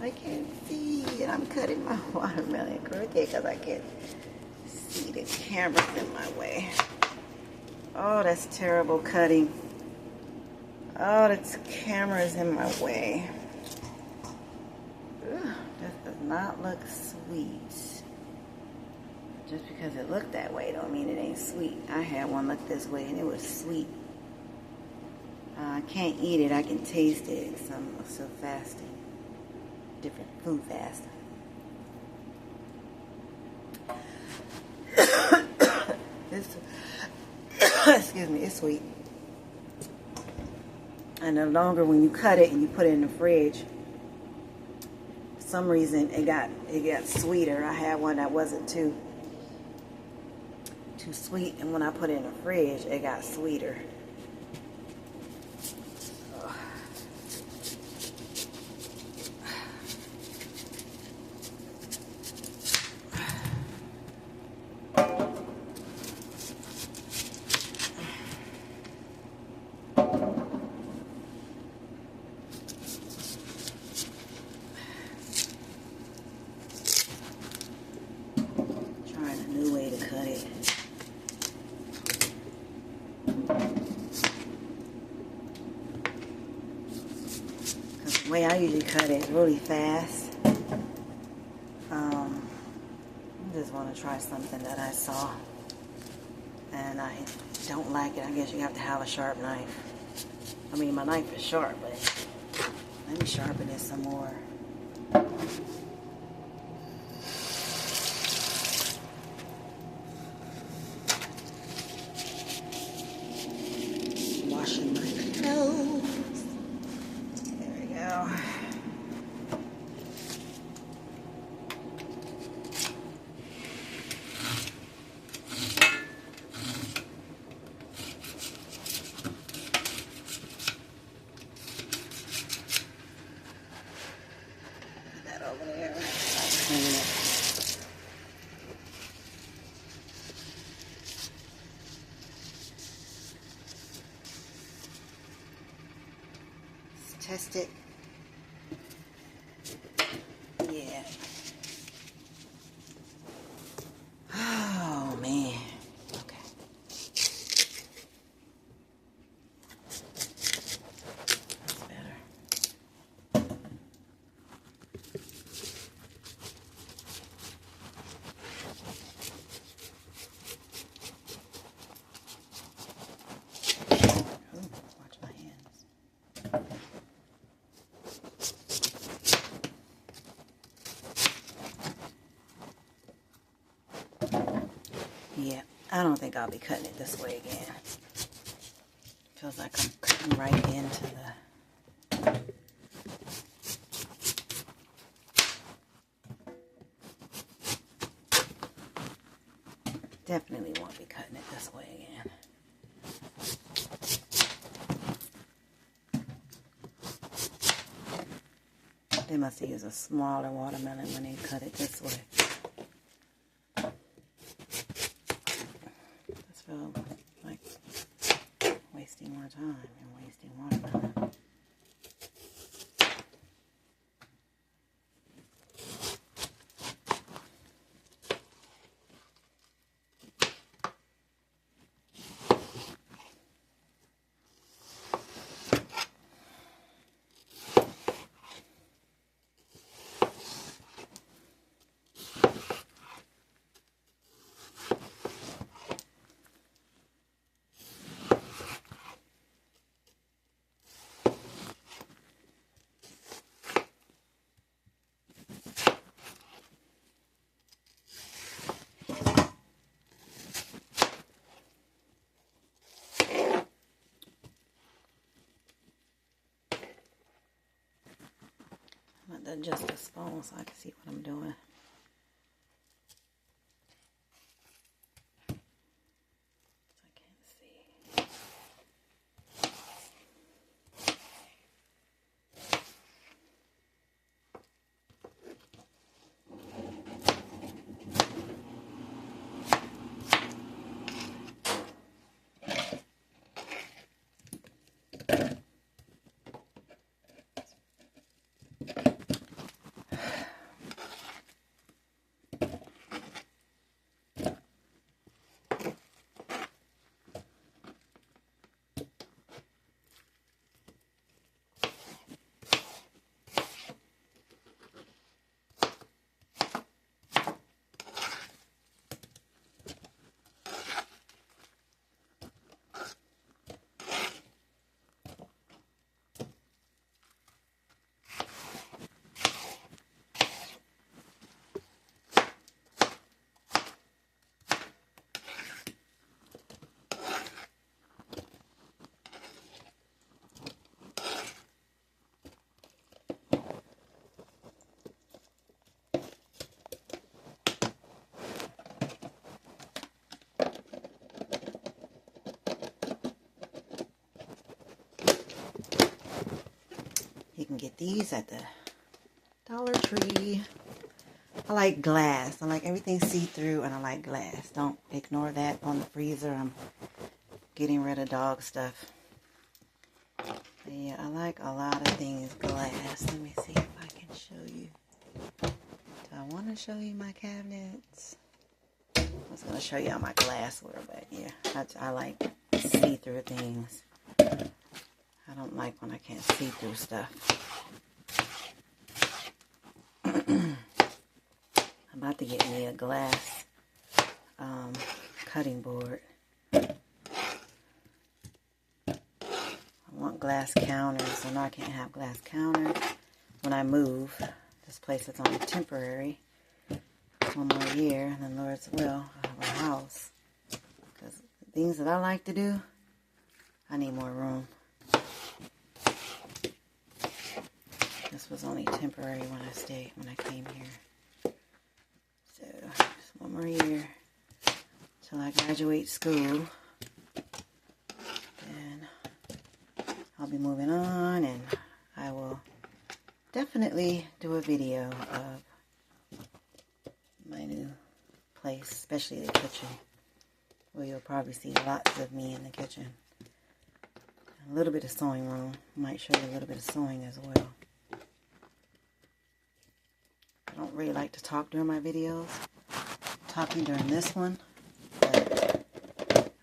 I can't see, and I'm cutting my watermelon crooked because I can't see the camera's in my way. Oh, that's terrible cutting. Oh, the camera's in my way. Ugh, this does not look sweet. Just because it looked that way don't mean it ain't sweet. I had one look this way and it was sweet. I can't eat it. I can taste it because I'm still fasting. Different food fasting. Excuse me, it's sweet. And the longer when you cut it and you put it in the fridge, for some reason it got sweeter. I had one that wasn't too sweet, and when I put it in the fridge, it got sweeter. Trying a new way to cut it. The way I usually cut it is really fast. I just want to try something that I saw and I don't like it. I guess you have to have a sharp knife. I mean, my knife is sharp, but let me sharpen it some more. Washing my clothes. There we go. Put that over there. Clean it. Let's test it. Yeah. Oh man. Okay. That's better. Ooh, watch my hands. Yeah, I don't think I'll be cutting it this way again. Feels like I'm cutting right into the... Definitely won't be cutting it this way again. They must use a smaller watermelon when they cut it this way. This feels like wasting more time and wasting watermelon. I'm going to adjust the spoon so I can see what I'm doing. I can't see. get these at the Dollar Tree. I like glass. I like everything see-through, and I like glass. Don't ignore that on the freezer. I'm getting rid of dog stuff. But yeah, I like a lot of things glass. Let me see if I can show you. Do I want to show you my cabinets? I was going to show you my glassware, but yeah, I like see-through things. I don't like when I can't see through stuff. I'm about to get me a glass cutting board. I want glass counters, so now I can't have glass counters when I move. This place is only temporary. 1 more year, and then Lord's will, I'll have a house. Because the things that I like to do, I need more room. This was only temporary when I came here. So, just 1 more year till I graduate school. Then I'll be moving on, and I will definitely do a video of my new place, especially the kitchen, where you'll probably see lots of me in the kitchen. A little bit of sewing room. I might show you a little bit of sewing as well. I don't really like to talk during my videos. I'm talking during this one, but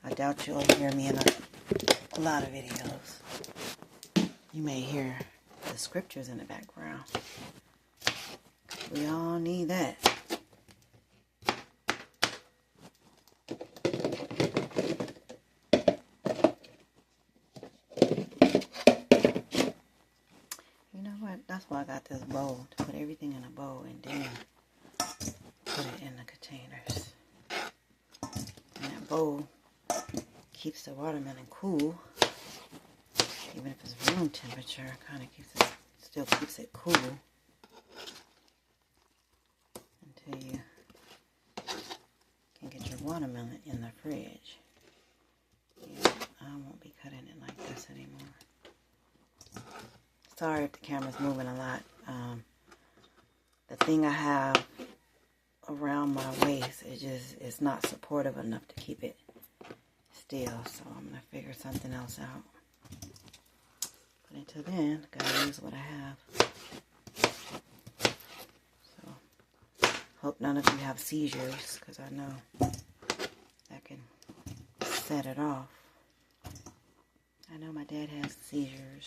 I doubt you'll hear me in a lot of videos. You may hear the scriptures in the background. We all need that. That's why I got this bowl, to put everything in a bowl and then put it in the containers. And that bowl keeps the watermelon cool, even if it's room temperature. Kind of keeps it, still keeps it cool until you can get your watermelon in the fridge. Yeah, I won't be cutting it like this anymore. Sorry if the camera's moving a lot. The thing I have around my waist, it's not supportive enough to keep it still. So I'm going to figure something else out. But until then, gotta use what I have. So, hope none of you have seizures, because I know that can set it off. I know my dad has seizures.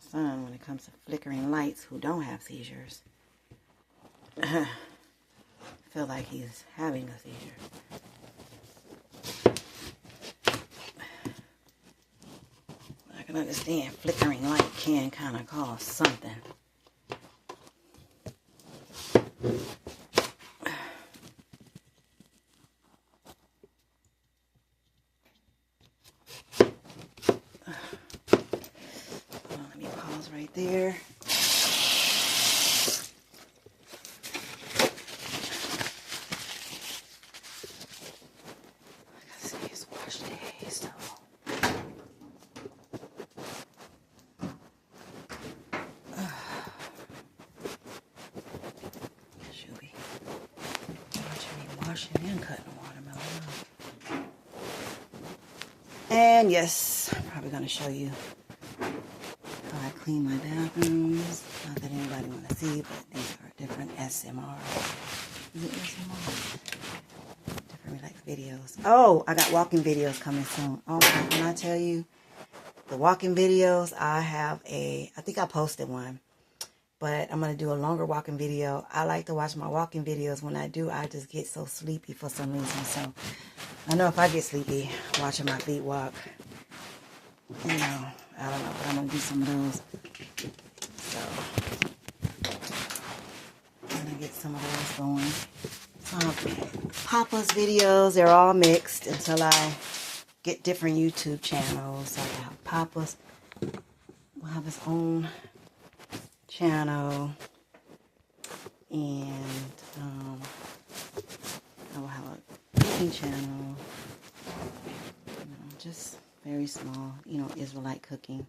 Son, when it comes to flickering lights, who don't have seizures, feel like he's having a seizure. I can understand flickering light can kind of cause something. Right there. I see it's wash day, so should be washing and cutting watermelon. And yes, I'm probably going to show you I clean my bathrooms. Not that anybody want to see, but these are different SMR. Is it SMR? Different relaxed videos. Oh, I got walking videos coming soon. Oh, when I tell you, the walking videos, I think I posted one. But I'm going to do a longer walking video. I like to watch my walking videos. When I do, I just get so sleepy for some reason. So, I know if I get sleepy watching my feet walk, you know, I don't know, but I'm going to do some of those. So, I'm going to get some of those going. Papa's videos, they're all mixed until I get different YouTube channels. So, I have Papa's, will have his own channel. And, I will have a cooking channel. You know, just very small, you know, Israelite cooking,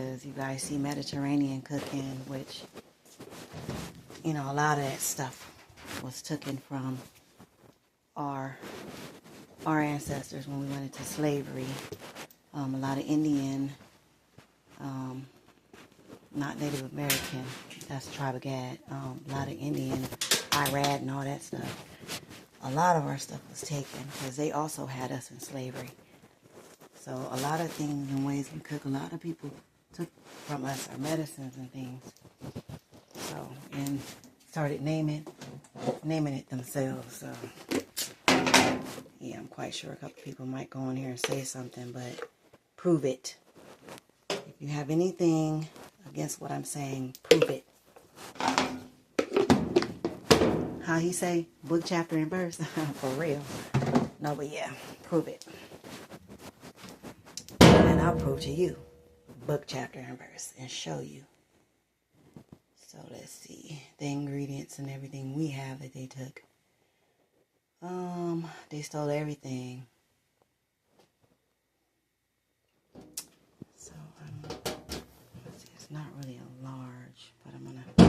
because you guys see Mediterranean cooking, which, you know, a lot of that stuff was taken from our ancestors when we went into slavery. A lot of Indian, not Native American, that's the tribe of Gad, a lot of Indian, Irad and all that stuff. A lot of our stuff was taken because they also had us in slavery. So a lot of things and ways we cook, a lot of people took from us our medicines and things. So, and started naming it themselves. So, yeah, I'm quite sure a couple people might go on here and say something, but prove it. If you have anything against what I'm saying, prove it. How he say? Book, chapter, and verse? For real. No, but yeah, prove it. And I'll prove to you. Book, chapter, and verse. And show you. So let's see. The ingredients and everything we have that they took. They stole everything. So, let's see. It's not really a large, but I'm gonna a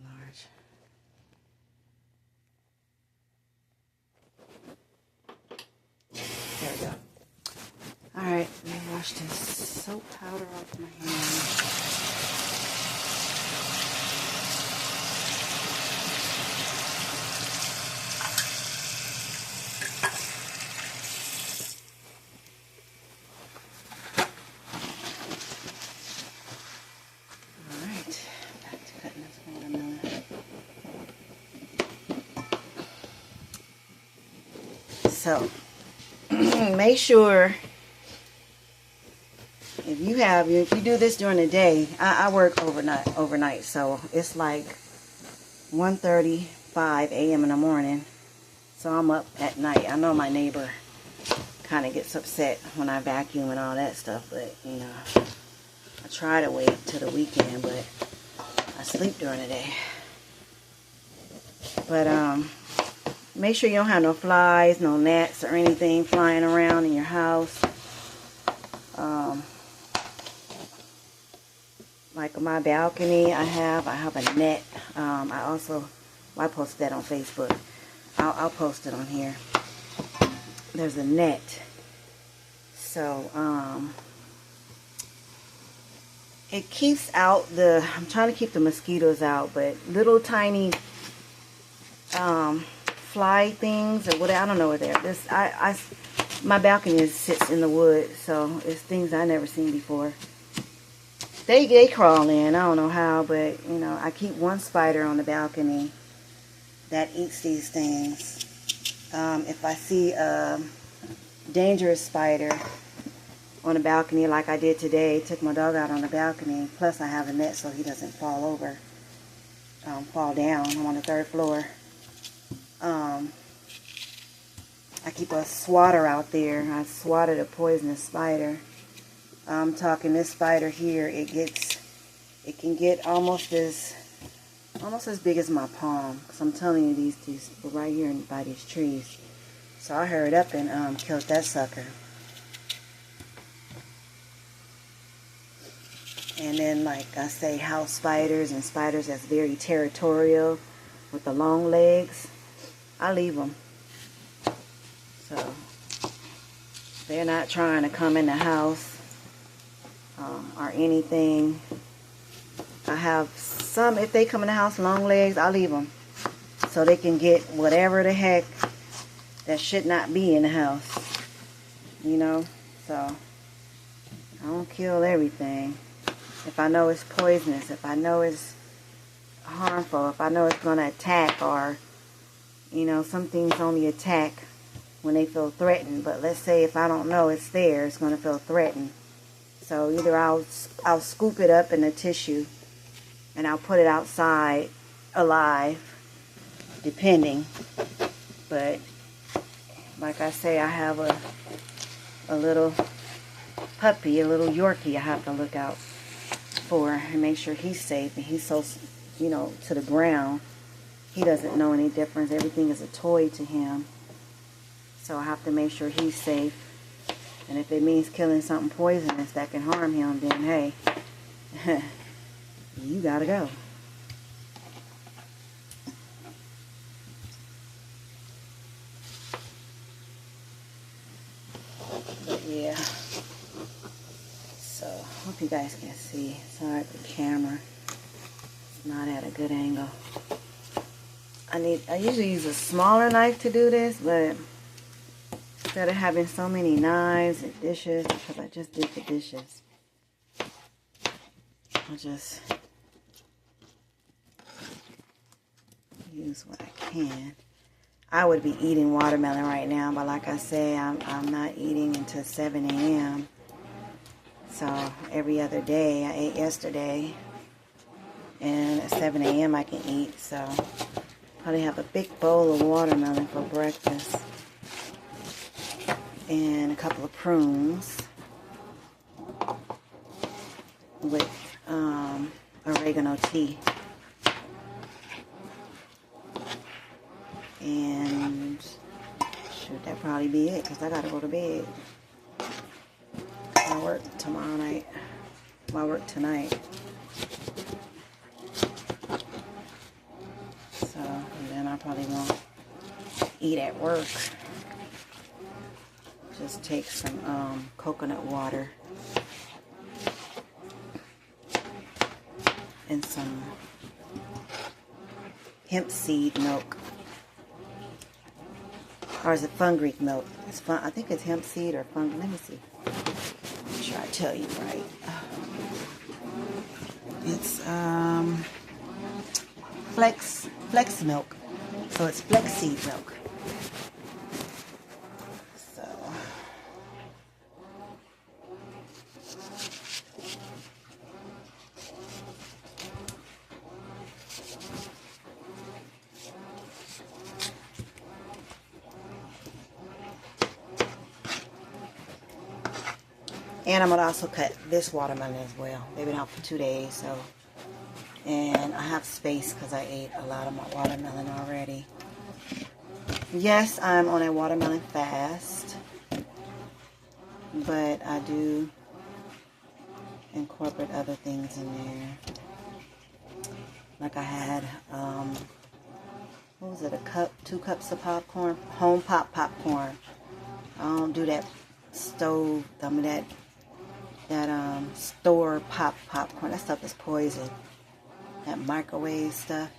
large. There we go. Alright, let me wash this soap powder off my hands. Alright, back to cutting this watermelon. So, make sure if you do this during the day, I work overnight, so it's like 1:35 a.m. in the morning, so I'm up at night. I know my neighbor kind of gets upset when I vacuum and all that stuff, but you know, I try to wait till the weekend, but I sleep during the day. But make sure you don't have no flies, no gnats or anything flying around in your house. Like on my balcony, I have a net. I posted that on Facebook. I'll post it on here. There's a net. So, it keeps out I'm trying to keep the mosquitoes out, but little tiny, fly things or whatever, I don't know what they're. My balcony sits in the woods, so it's things I never seen before. They crawl in. I don't know how, but you know, I keep one spider on the balcony that eats these things. If I see a dangerous spider on the balcony, like I did today, took my dog out on the balcony. Plus, I have a net so he doesn't fall down. I'm on the 3rd floor. I keep a swatter out there. I swatted a poisonous spider. I'm talking this spider here. It can get almost as big as my palm. Cause I'm telling you, these right here by these trees. So I hurried up and killed that sucker. And then, like I say, house spiders and spiders that's very territorial with the long legs, I leave them. So they're not trying to come in the house or anything. I have some, if they come in the house long legs, I'll leave them so they can get whatever the heck that should not be in the house, you know. So I don't kill everything. If I know it's poisonous, if I know it's harmful, if I know it's going to attack, or you know, some things only attack when they feel threatened. But let's say if I don't know it's there, it's going to feel threatened. So either I'll scoop it up in a tissue and I'll put it outside alive, depending. But like I say, I have a little puppy, a little Yorkie I have to look out for and make sure he's safe. And he's so, you know, to the ground, he doesn't know any difference. Everything is a toy to him. So I have to make sure he's safe. And if it means killing something poisonous that can harm him, then hey, you gotta go. But yeah. So, hope you guys can see. Sorry, the camera. It's not at a good angle. I usually use a smaller knife to do this, but instead of having so many knives and dishes, because I just did the dishes, I'll just use what I can. I would be eating watermelon right now, but like I say, I'm not eating until 7 a.m. So every other day, I ate yesterday, and at 7 a.m. I can eat. So probably have a big bowl of watermelon for breakfast, and a couple of prunes with oregano tea. And should that probably be it, because I gotta go to bed. I work tomorrow night. I work tonight. So, and then I probably won't eat at work. Just take some coconut water and some hemp seed milk. Or is it fenugreek milk? It's fun. I think it's hemp seed or fenugreek. Let me see. Make sure I tell you right. It's flex milk. So it's flaxseed milk. So and I'm going to also cut this watermelon as well. Maybe not for 2 days. So, and I have space because I ate a lot of my watermelon already. Yes, I'm on a watermelon fast, but I do incorporate other things in there. Like I had, what was it, 2 cups of popcorn? Home popcorn. I don't do that stove, that store popcorn. That stuff is poison. That microwave stuff.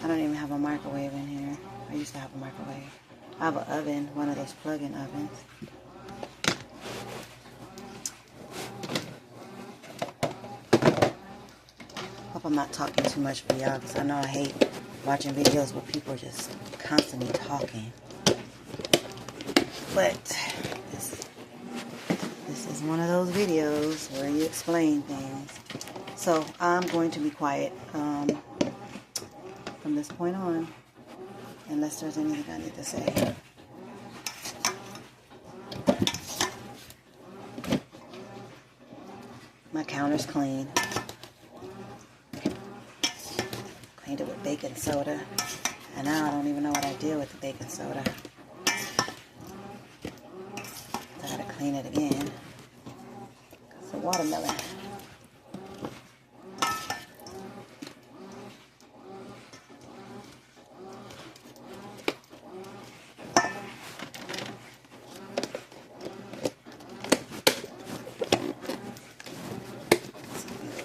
I don't even have a microwave in here. I used to have a microwave. I have an oven, one of those plug-in ovens. Hope I'm not talking too much for y'all, because I know I hate watching videos where people are just constantly talking. But this is one of those videos where you explain things. So I'm going to be quiet from this point on, unless there's anything I need to say. My counter's clean. Cleaned it with baking soda, and now I don't even know what I did with the baking soda. I gotta clean it again. It's a watermelon.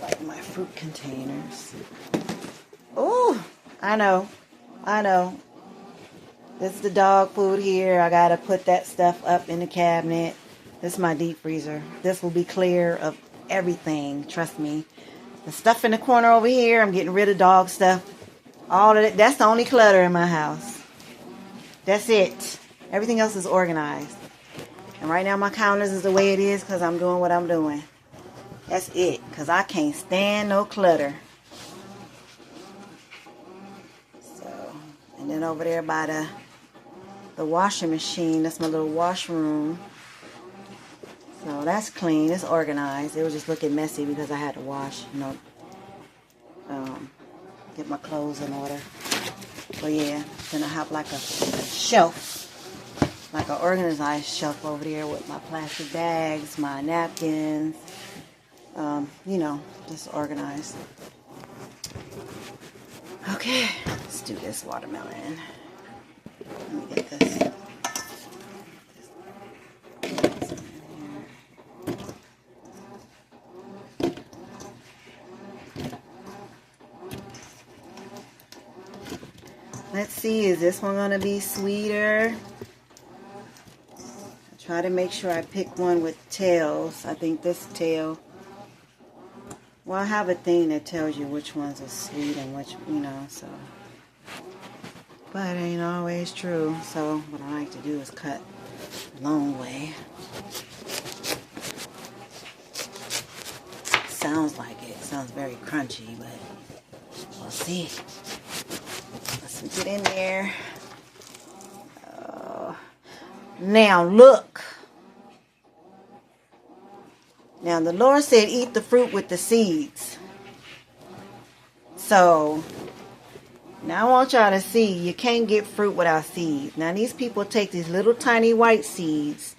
Like my fruit containers. Oh, I know. This is the dog food here. I gotta put that stuff up in the cabinet. This is my deep freezer. This will be clear of everything. Trust me. The stuff in the corner over here, I'm getting rid of dog stuff. All of it. That's the only clutter in my house. That's it. Everything else is organized. And right now my counters is the way it is because I'm doing what I'm doing. That's it. Because I can't stand no clutter. So, and then over there by the washing machine, that's my little washroom. So that's clean. It's organized. It was just looking messy because I had to wash, get my clothes in order. But yeah, then I have like a shelf like an organized shelf over there with my plastic bags, my napkins, you know, just organized. Okay, let's do this watermelon. Let me get this. Let's see, is this one going to be sweeter? Try to make sure I pick one with tails. I think this tail. Well, I have a thing that tells you which ones are sweet and which, you know, so. But it ain't always true. So what I like to do is cut a long way. Sounds like it. Sounds very crunchy, but we'll see. Let's get in there. Now look. Now the Lord said eat the fruit with the seeds. So now I want y'all to see you can't get fruit without seeds. Now these people take these little tiny white seeds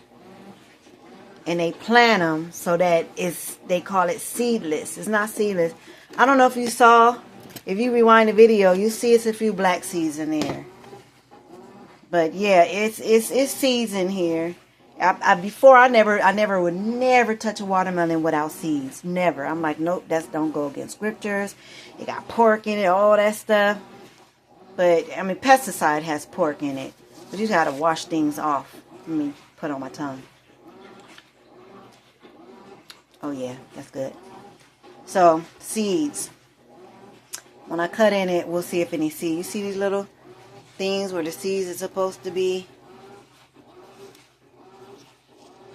and they plant them so that they call it seedless. It's not seedless. I don't know if you saw, if you rewind the video, you see it's a few black seeds in there. But yeah, it's seeds in here. Before I would never touch a watermelon without seeds. Never. I'm like, nope, don't go against scriptures. It got pork in it, all that stuff. But I mean, pesticide has pork in it. But you gotta wash things off. Let me put on my tongue. Oh yeah, that's good. So seeds. When I cut in it, we'll see if any seeds. You see these little things where the seeds are supposed to be?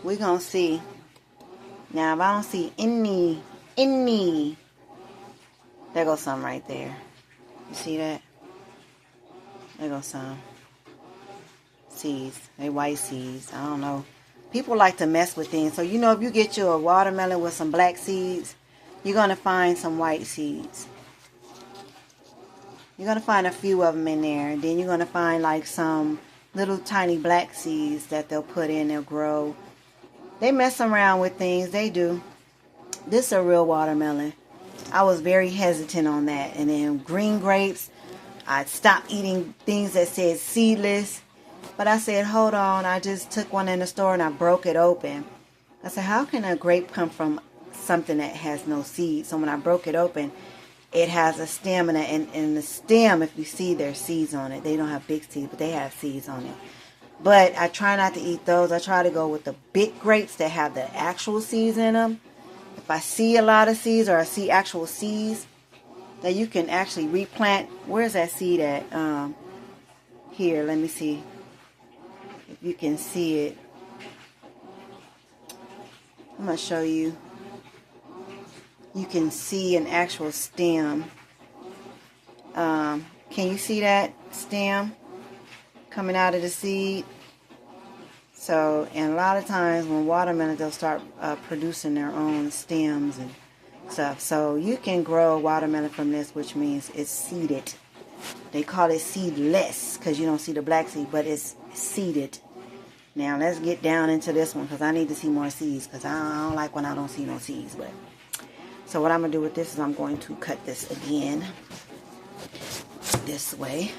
We're going to see. Now, if I don't see any, there goes some right there. You see that? There goes some seeds. They white seeds. I don't know. People like to mess with things. So, you know, if you get you a watermelon with some black seeds, you're going to find some white seeds. You're going to find a few of them in there. And then you're going to find like some little tiny black seeds that they'll put in. They'll grow. They mess around with things. They do. This is a real watermelon. I was very hesitant on that. And then green grapes, I stopped eating things that said seedless. But I said, hold on. I just took one in the store and I broke it open. I said, how can a grape come from something that has no seeds? So when I broke it open, it has a stem, and the stem, if you see, there's seeds on it. They don't have big seeds, but they have seeds on it. But I try not to eat those. I try to go with the big grapes that have the actual seeds in them. If I see a lot of seeds or I see actual seeds that you can actually replant. Where's that seed at? Here, let me see if you can see it. I'm going to show you. You can see an actual stem. Can you see that stem coming out of the seed? So, and a lot of times when watermelons, they'll start producing their own stems and stuff. So you can grow watermelon from this, which means it's seeded. They call it seedless because you don't see the black seed, but it's seeded. Now let's get down into this one because I need to see more seeds because I don't like when I don't see no seeds. But so what I'm going to do with this is I'm going to cut this again this way.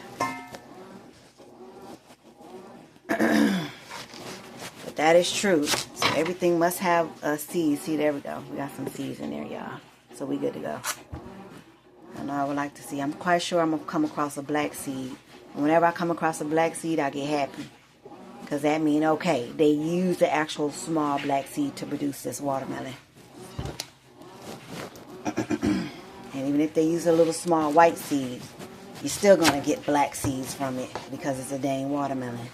But that is true. So everything must have a seed. See, there we go. We got some seeds in there, y'all. So we good to go. I know I would like to see. I'm quite sure I'm going to come across a black seed. And whenever I come across a black seed, I get happy. Because that means, okay, they use the actual small black seed to produce this watermelon. And even if they use a little small white seed, you're still going to get black seeds from it because it's a dang watermelon.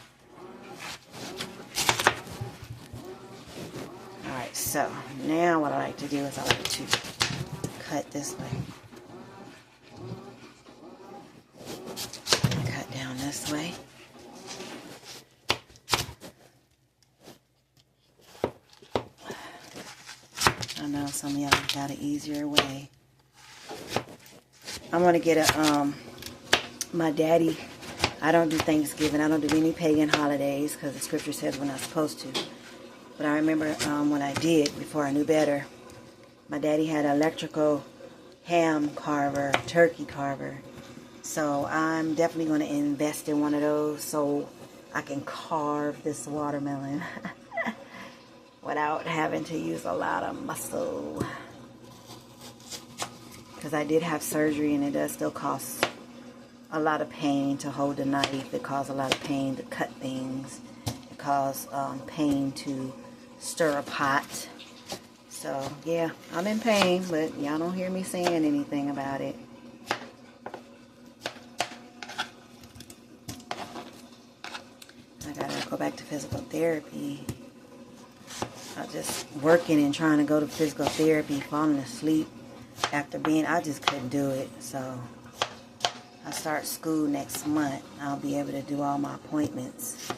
Alright, so now what I like to do is I like to cut this way. Cut down this way. I know some of y'all got an easier way. I'm going to get a, my daddy I don't do Thanksgiving. I don't do any pagan holidays because the scripture says we're not supposed to. But I remember when I did, before I knew better, my daddy had an electrical ham carver, turkey carver. So I'm definitely going to invest in one of those so I can carve this watermelon without having to use a lot of muscle. Because I did have surgery and it does still cost a lot of pain to hold the knife. It caused a lot of pain to cut things. It caused pain to stir a pot. So yeah, I'm in pain, but y'all don't hear me saying anything about it. I gotta go back to physical therapy. I just working and trying to go to physical therapy, falling asleep after I just couldn't do it. So I start school next month. I'll be able to do all my appointments.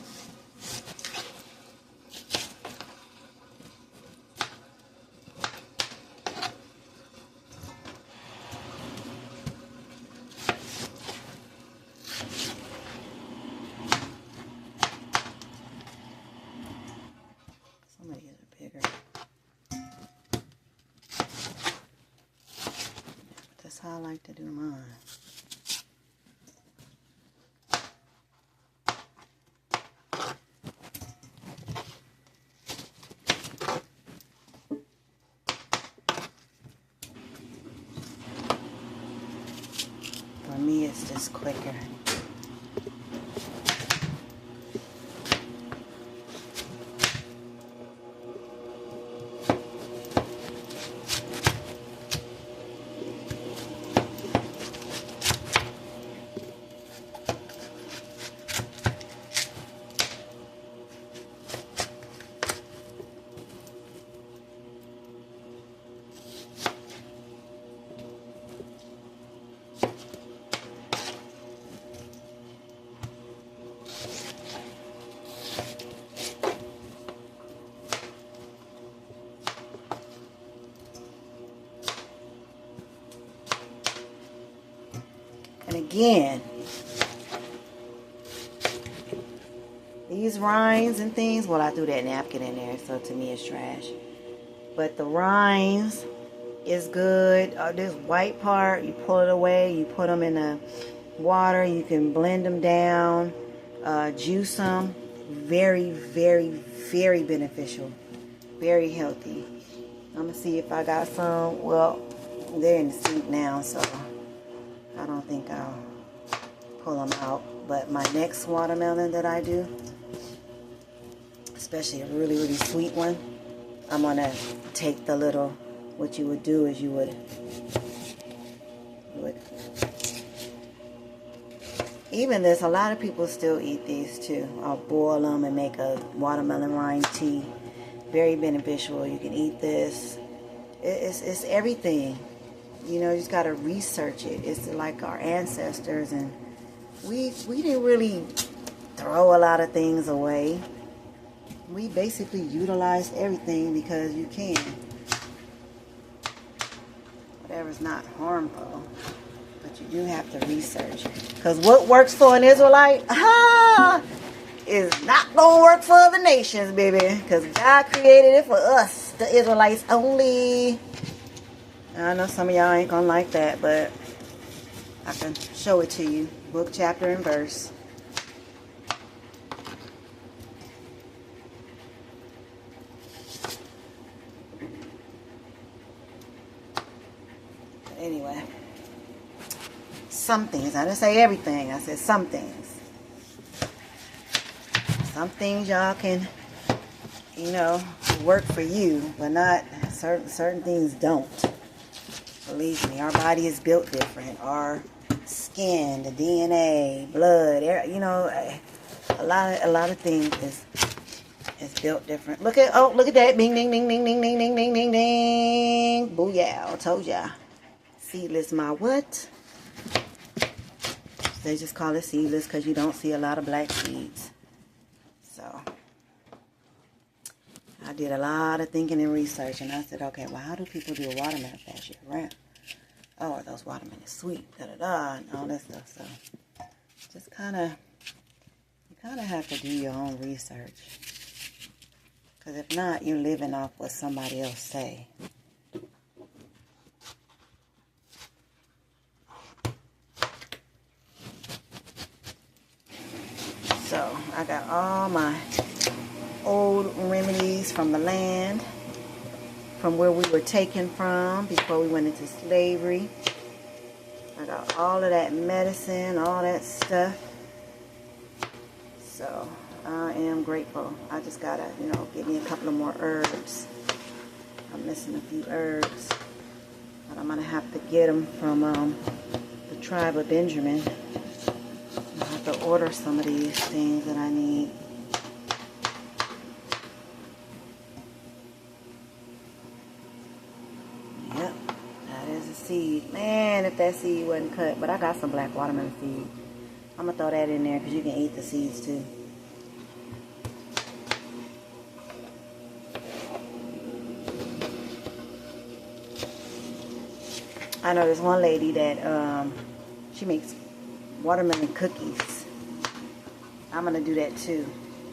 Somebody is bigger. That's how I like to do mine. For me, it's just quicker. And again, these rinds and things, well, I threw that napkin in there, so to me it's trash. But the rinds is good. This white part, you pull it away, you put them in the water, you can blend them down, juice them. Very, very, very beneficial. Very healthy. I'm going to see if I got some. Well, they're in the sink now, so I don't think I'll pull them out. But my next watermelon that I do, especially a really, really sweet one, I'm going to take the little, what you would do is you would even this, a lot of people still eat these too. I'll boil them and make a watermelon rind tea. Very beneficial. You can eat this. It's everything. You know, you just got to research it. It's like our ancestors, and we didn't really throw a lot of things away. We basically utilized everything because you can. Whatever's not harmful. But you do have to research. Because what works for an Israelite is not going to work for other nations, baby. Because God created it for us, the Israelites only. I know some of y'all ain't going to like that, but I can show it to you. Book, chapter, and verse. But anyway. Some things. I didn't say everything. I said some things. Some things y'all can, you know, work for you, but not certain things don't. Believe me, our body is built different. Our skin, the DNA, blood, air, you know, a lot of things is built different. Look at that. Bing, ding, ding, ding, ding, ding, ding, ding, ding, ding. Booyah! I told ya. Seedless, my what? They just call it seedless because you don't see a lot of black seeds. So I did a lot of thinking and research, and I said, okay, well, how do people do a watermelon fast year round? Oh, are those watermelons sweet? Da da da, and all that stuff. So just kind of Kind of have to do your own research. Because if not, you're living off what somebody else say. So, I got all my old remedies from the land, from where we were taken from before we went into slavery. I got all of that medicine, all that stuff. So, I am grateful. I just gotta, give me a couple of more herbs. I'm missing a few herbs. But I'm gonna have to get them from the tribe of Benjamin. I have to order some of these things that I need. Yep, that is a seed. Man, if that seed wasn't cut. But I got some black watermelon seed. I'm gonna throw that in there because you can eat the seeds too. I know there's one lady that she makes watermelon cookies. I'm gonna do that too.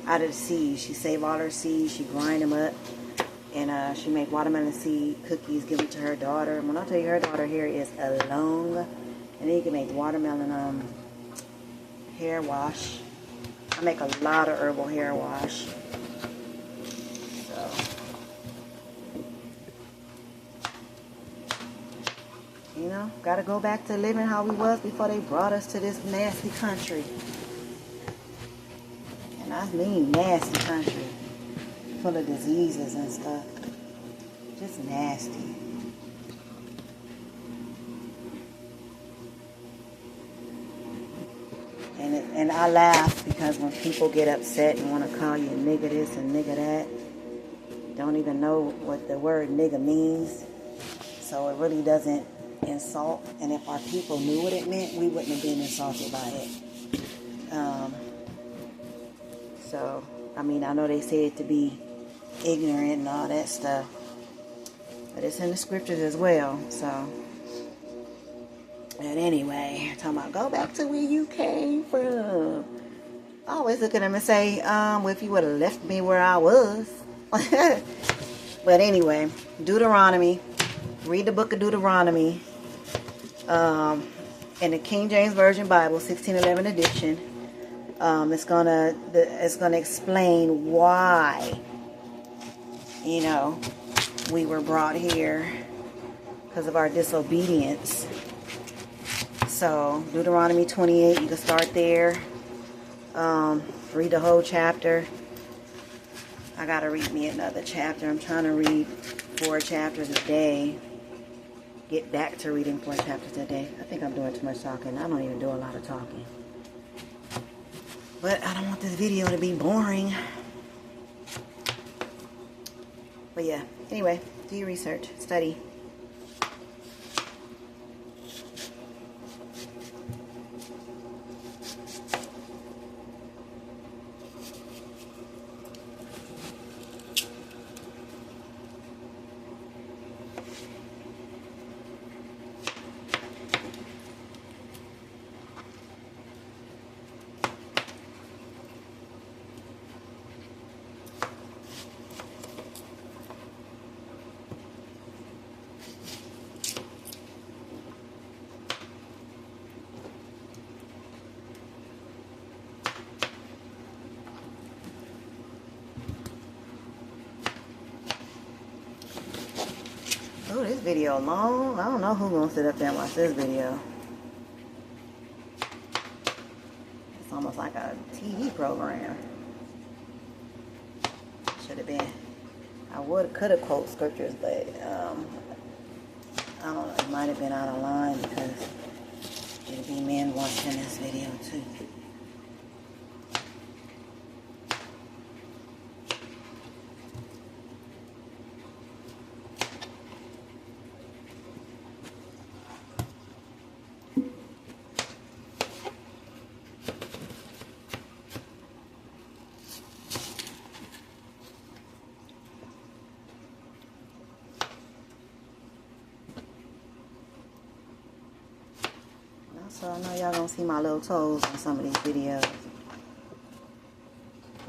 Out of the seeds, she save all her seeds, she grind them up, and she make watermelon seed cookies. Give them to her daughter. And when I tell you her daughter here is alone, and then you can make watermelon hair wash. I make a lot of herbal hair wash. So, gotta go back to living how we was before they brought us to this nasty country. And I mean nasty country. Full of diseases and stuff. Just nasty. And I laugh because when people get upset and want to call you nigga this and nigga that, don't even know what the word nigga means. So it really doesn't insult. And if our people knew what it meant, we wouldn't have been insulted by it. So, I mean, I know they say it to be ignorant and all that stuff, but it's in the scriptures as well. So, and anyway, talking about go back to where you came from. I always look at them and say, well, if you would have left me where I was. But anyway, Deuteronomy. Read the book of Deuteronomy. In the King James Version Bible, 1611 edition. It's gonna explain why, we were brought here because of our disobedience. So Deuteronomy 28, you can start there. Read the whole chapter. I gotta read me another chapter. I'm trying to read 4 chapters a day. Get back to reading 4 chapters a day. I think I'm doing too much talking. I don't even do a lot of talking. But I don't want this video to be boring. But yeah, anyway, do your research, study. Oh, this video long. I don't know who's gonna sit up there and watch this video. It's almost like a TV program. Should have been. I could have quoted scriptures, but I don't know. It might have been out of line because it'll be men watching this video too. So I know y'all gonna see my little toes on some of these videos.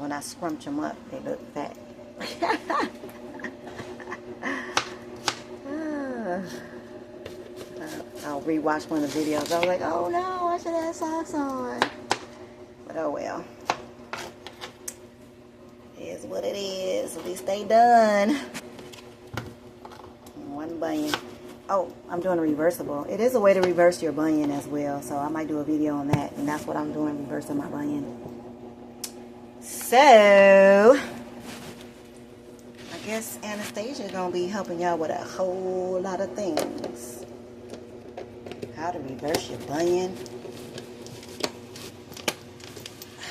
when I scrunch them up, they look fat. I'll rewatch one of the videos. I was like, oh no, I should have socks on. But oh well. It is what it is. At least they done. One bunion. Oh, I'm doing a reversible. It is a way to reverse your bunion as well. So I might do a video on that. And that's what I'm doing, reversing my bunion. So I guess Anastasia is going to be helping y'all with a whole lot of things. How to reverse your bunion.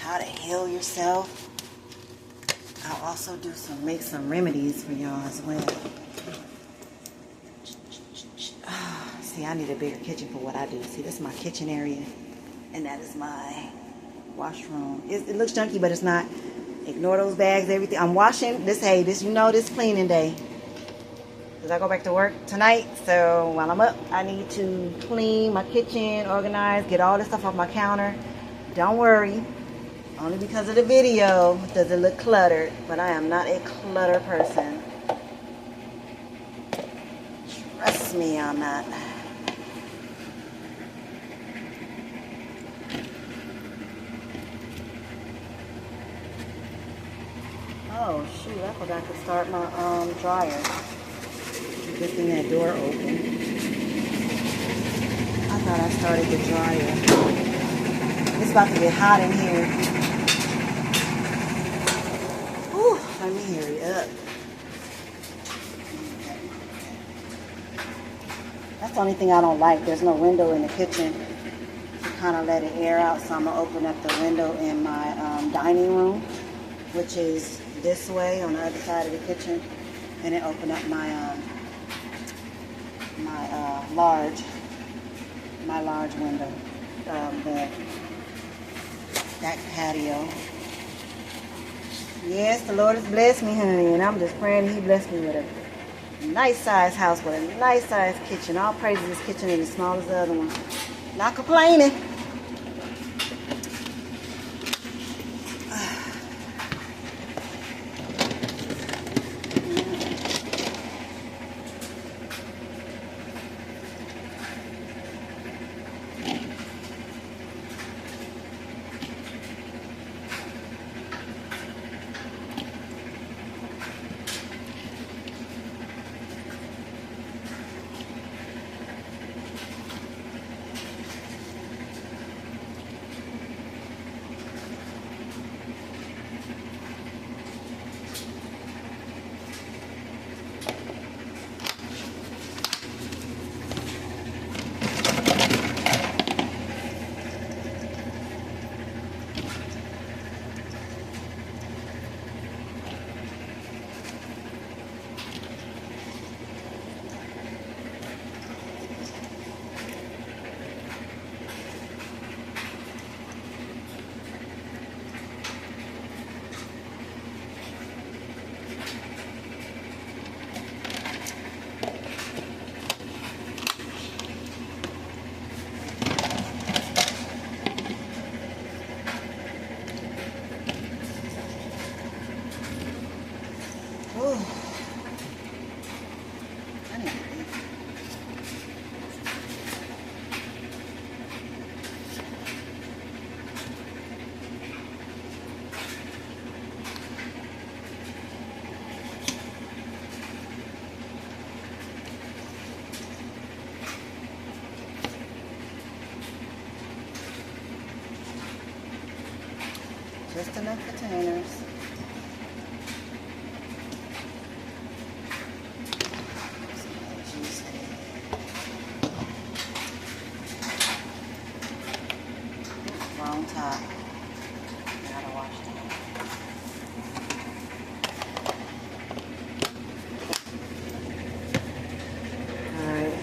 How to heal yourself. I'll also do make some remedies for y'all as well. See, I need a bigger kitchen for what I do. See, this is my kitchen area. And that is my washroom. It looks junky, but it's not. Ignore those bags, everything. I'm washing this. Hey, this, you know, this cleaning day. Because I go back to work tonight. So while I'm up, I need to clean my kitchen, organize, get all this stuff off my counter. Don't worry. Only because of the video does it look cluttered. But I am not a clutter person. Trust me, I'm not. Oh shoot, I forgot to start my dryer. Good thing that door open. I thought I started the dryer. It's about to get hot in here. Whew, let me hurry up. That's the only thing I don't like. There's no window in the kitchen to kind of let it air out. So I'm going to open up the window in my dining room, which is this way on the other side of the kitchen. And then open up my large window, that patio. Yes, the Lord has blessed me, honey, and I'm just praying He blessed me with a nice size house with a nice size kitchen. All praises this kitchen is as small as the other one. Not complaining. Just enough containers. Wrong top. Gotta wash that. Alright.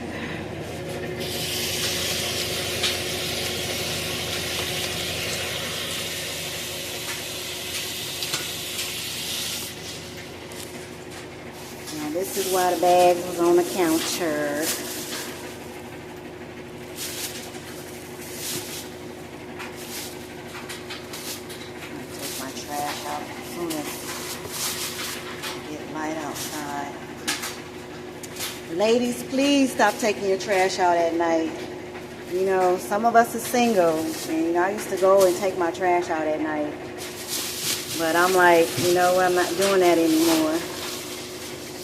Now this is why the bags was on the counter. Take my trash out. Ladies, please stop taking your trash out at night. You know, some of us are single, and you know, I used to go and take my trash out at night. But I'm like, you know what, I'm not doing that anymore.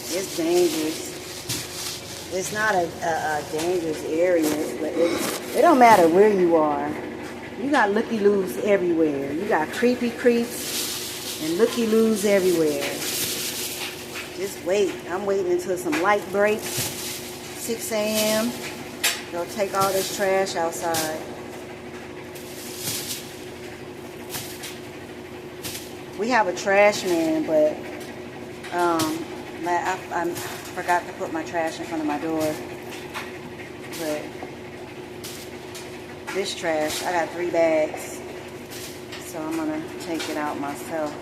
It's dangerous. It's not a dangerous area, but it don't matter where you are. You got looky-loos everywhere. You got creepy creeps and looky-loos everywhere. Just wait. I'm waiting until some light breaks. 6 a.m. Go take all this trash outside. We have a trash man, but I forgot to put my trash in front of my door. But this trash, I got 3 bags, so I'm gonna take it out myself.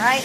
Right.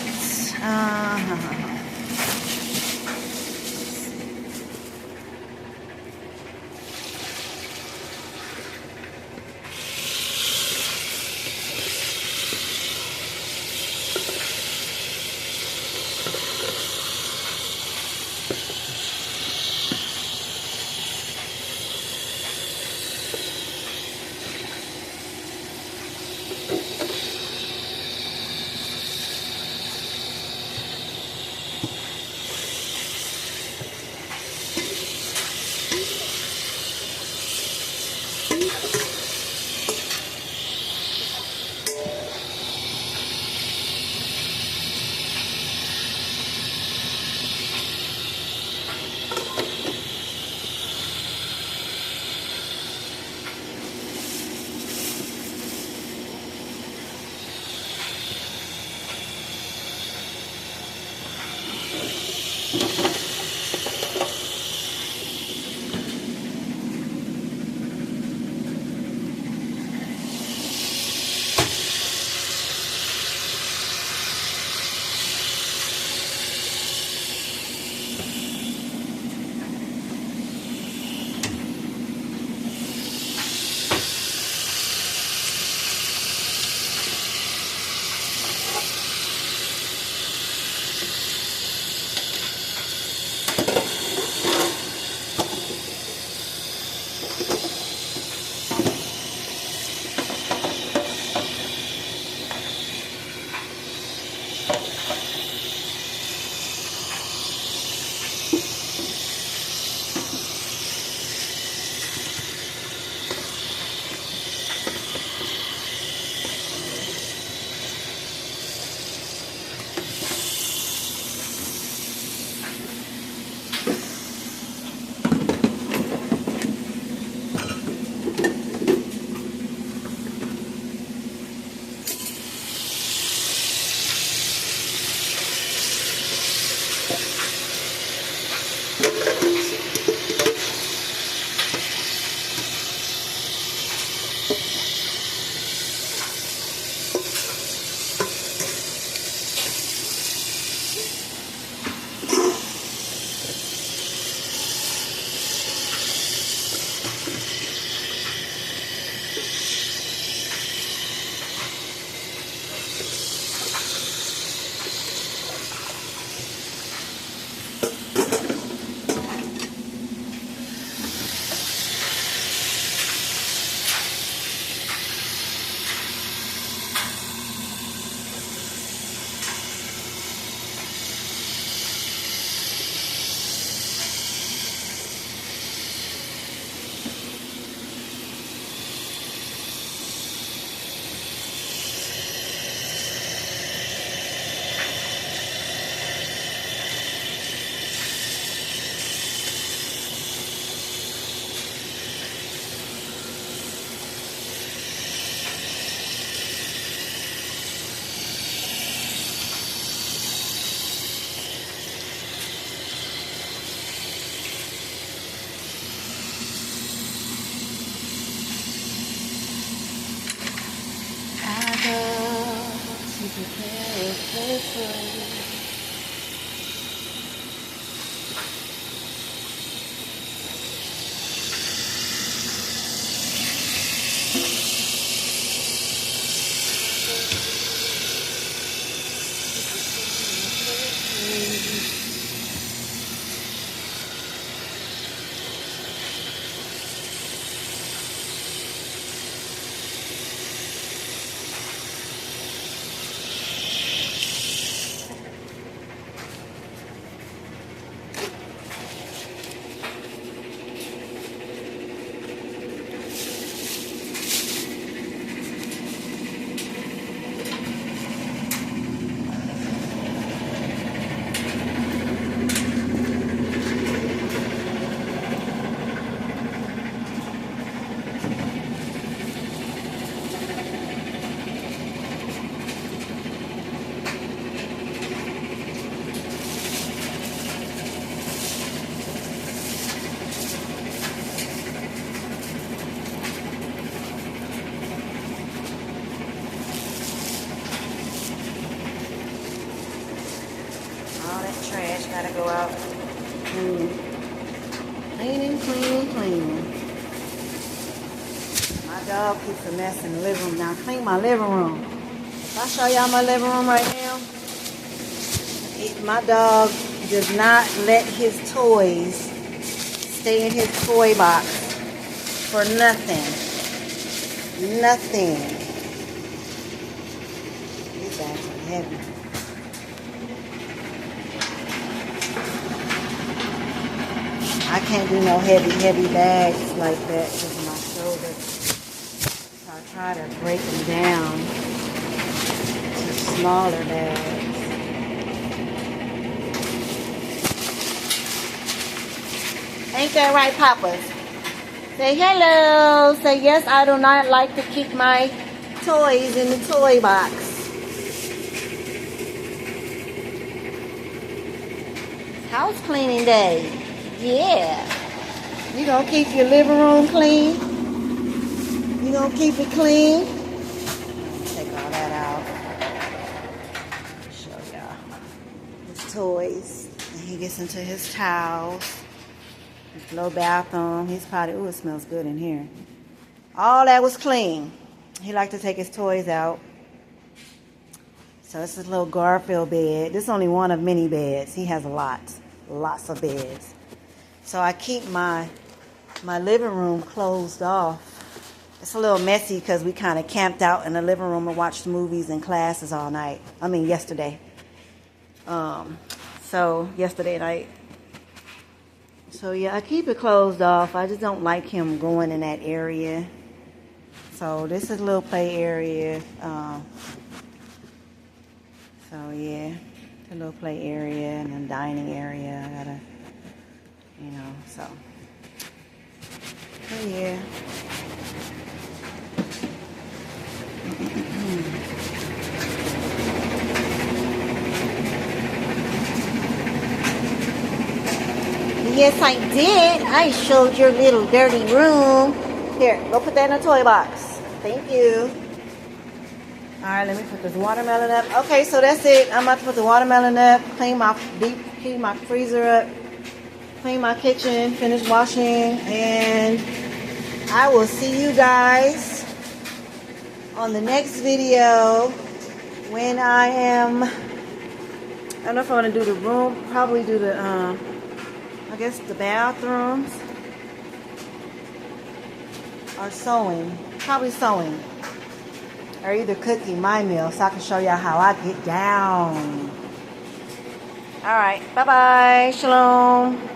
All that trash gotta go out. Cleaning, cleaning, cleaning. My dog keeps a mess in the living room. Now clean my living room. If I show y'all my living room right now, my dog does not let his toys stay in his toy box for nothing. Nothing. These bags are heavy. I can't do no heavy bags like that because of my shoulder. So I try to break them down to smaller bags. Ain't that right, Papa? Say hello. Say yes, I do not like to keep my toys in the toy box. House cleaning day. Yeah. You gonna keep your living room clean? You gonna keep it clean? Take all that out. Show y'all his toys. And he gets into his towels. His little bathroom. He's probably, ooh, it smells good in here. All that was clean. He liked to take his toys out. So it's this little Garfield bed. This is only one of many beds. He has lots of beds. So I keep my living room closed off. It's a little messy because we kind of camped out in the living room and watched movies and classes all night. I mean, yesterday. So yesterday night. So yeah, I keep it closed off. I just don't like him going in that area. So this is a little play area. So yeah, a little play area and a dining area. I gotta, you know, so yeah. Yes, I did. I showed your little dirty room. Here, go put that in a toy box. Thank you. All right, let me put this watermelon up. Okay, so that's it. I'm about to put the watermelon up, clean my freezer up, clean my kitchen, finish washing, and I will see you guys on the next video when I don't know if I'm going to do the room, probably do the, I guess the bathrooms, or sewing, probably sewing, or either cooking my meal so I can show y'all how I get down. All right, bye-bye, shalom.